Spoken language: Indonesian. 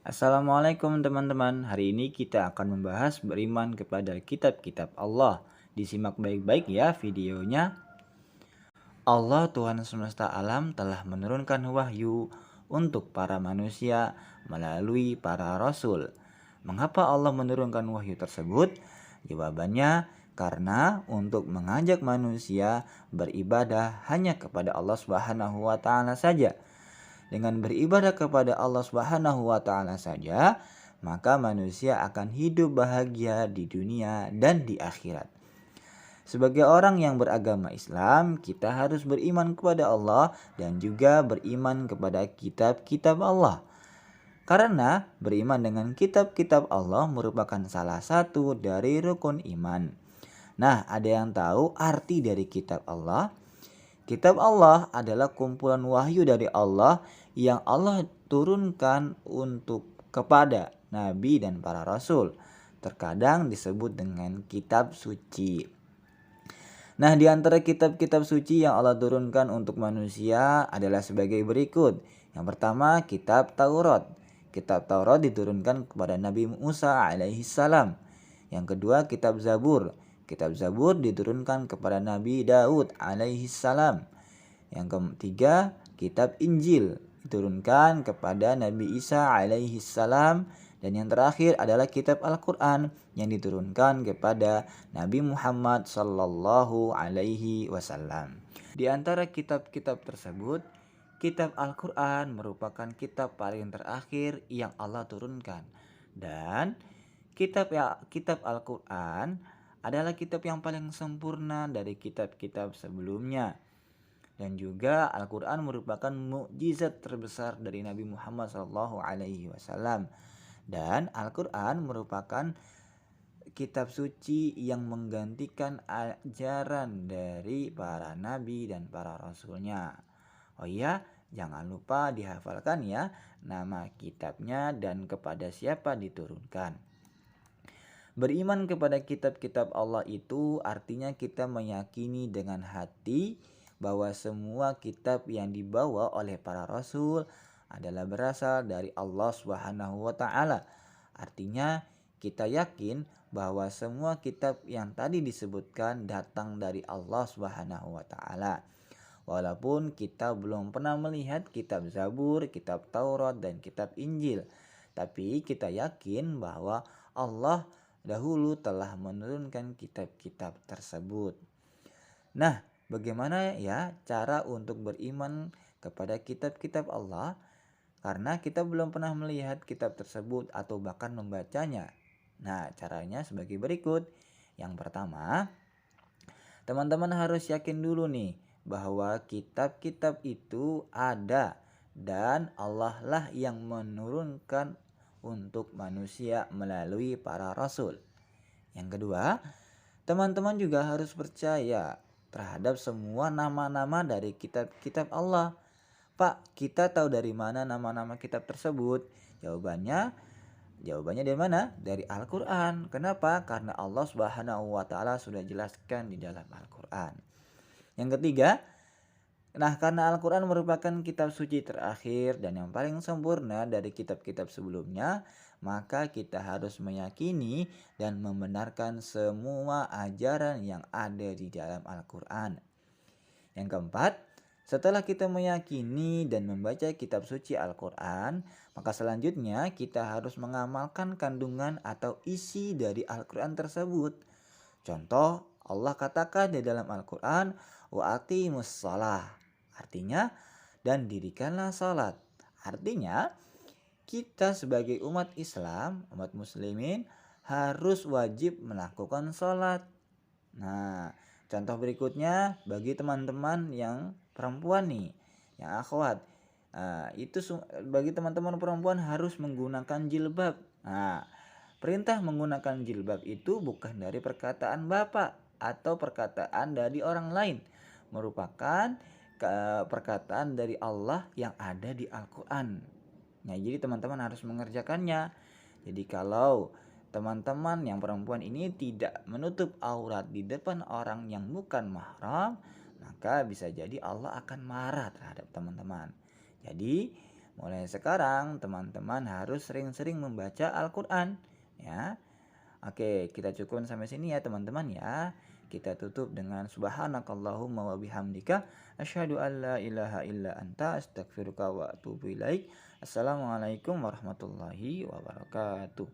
Assalamualaikum teman-teman. Hari ini kita akan membahas beriman kepada kitab-kitab Allah. Disimak baik-baik ya videonya. Allah Tuhan semesta alam telah menurunkan wahyu untuk para manusia melalui para rasul. Mengapa Allah menurunkan wahyu tersebut? Jawabannya karena untuk mengajak manusia beribadah hanya kepada Allah Subhanahu wa taala saja. Dengan beribadah kepada Allah Subhanahu wa taala saja, maka manusia akan hidup bahagia di dunia dan di akhirat. Sebagai orang yang beragama Islam, kita harus beriman kepada Allah dan juga beriman kepada kitab-kitab Allah. Karena beriman dengan kitab-kitab Allah merupakan salah satu dari rukun iman. Nah, ada yang tahu arti dari kitab Allah? Kitab Allah adalah kumpulan wahyu dari Allah yang Allah turunkan untuk kepada nabi dan para rasul. Terkadang disebut dengan kitab suci. Nah, di antara kitab-kitab suci yang Allah turunkan untuk manusia adalah sebagai berikut. Yang pertama, kitab Taurat. Kitab Taurat diturunkan kepada Nabi Musa alaihi salam. Yang kedua, kitab Zabur. Kitab Zabur diturunkan kepada Nabi Daud alaihi salam. Yang ketiga, kitab Injil diturunkan kepada Nabi Isa alaihi salam. Dan yang terakhir adalah kitab Al-Quran yang diturunkan kepada Nabi Muhammad sallallahu alaihi wasallam. Di antara kitab-kitab tersebut, kitab Al-Quran merupakan kitab paling terakhir yang Allah turunkan. Dan kitab Al-Quran adalah kitab yang paling sempurna dari kitab-kitab sebelumnya. Dan juga Al-Quran merupakan mukjizat terbesar dari Nabi Muhammad SAW. Dan Al-Quran merupakan kitab suci yang menggantikan ajaran dari para nabi dan para rasulnya. Oh iya, jangan lupa dihafalkan ya nama kitabnya dan kepada siapa diturunkan. Beriman kepada kitab-kitab Allah itu artinya kita meyakini dengan hati bahwa semua kitab yang dibawa oleh para rasul adalah berasal dari Allah Subhanahu wa taala. Artinya kita yakin bahwa semua kitab yang tadi disebutkan datang dari Allah Subhanahu wa taala. Walaupun kita belum pernah melihat kitab Zabur, kitab Taurat dan kitab Injil, tapi kita yakin bahwa Allah dahulu telah menurunkan kitab-kitab tersebut. Nah, bagaimana ya cara untuk beriman kepada kitab-kitab Allah? Karena kita belum pernah melihat kitab tersebut atau bahkan membacanya. Nah, caranya sebagai berikut. Yang pertama, teman-teman harus yakin dulu nih bahwa kitab-kitab itu ada dan Allah lah yang menurunkan untuk manusia melalui para rasul. Yang kedua, teman-teman juga harus percaya terhadap semua nama-nama dari kitab-kitab Allah. Pak, kita tahu dari mana nama-nama kitab tersebut? Jawabannya dari mana? Dari Al-Quran. Kenapa? Karena Allah Subhanahu wa taala sudah jelaskan di dalam Al-Quran. Yang ketiga, karena Al-Quran merupakan kitab suci terakhir dan yang paling sempurna dari kitab-kitab sebelumnya, maka kita harus meyakini dan membenarkan semua ajaran yang ada di dalam Al-Quran. Yang keempat, setelah kita meyakini dan membaca kitab suci Al-Quran, maka selanjutnya kita harus mengamalkan kandungan atau isi dari Al-Quran tersebut. Contoh, Allah katakan di dalam Al-Quran, wa aqimus shalah. Artinya, dan dirikanlah salat. Artinya, kita sebagai umat Islam, umat muslimin, harus wajib melakukan salat. Nah, contoh berikutnya bagi teman-teman yang perempuan nih, yang akhwat. Bagi teman-teman perempuan harus menggunakan jilbab. Nah, perintah menggunakan jilbab itu bukan dari perkataan bapak atau perkataan dari orang lain, merupakan perkataan dari Allah yang ada di Al-Quran. Nah, jadi teman-teman harus mengerjakannya. Jadi kalau teman-teman yang perempuan ini tidak menutup aurat di depan orang yang bukan mahram, maka bisa jadi Allah akan marah terhadap teman-teman. Jadi Mulai sekarang teman-teman harus sering-sering membaca Al-Qur'an ya. Oke, kita cukupkan sampai sini ya teman-teman ya. Kita tutup dengan subhanakallahumma wa bihamdika asyhadu an la ilaha illa anta astaghfiruka wa atubu ilaik. Assalamualaikum warahmatullahi wabarakatuh.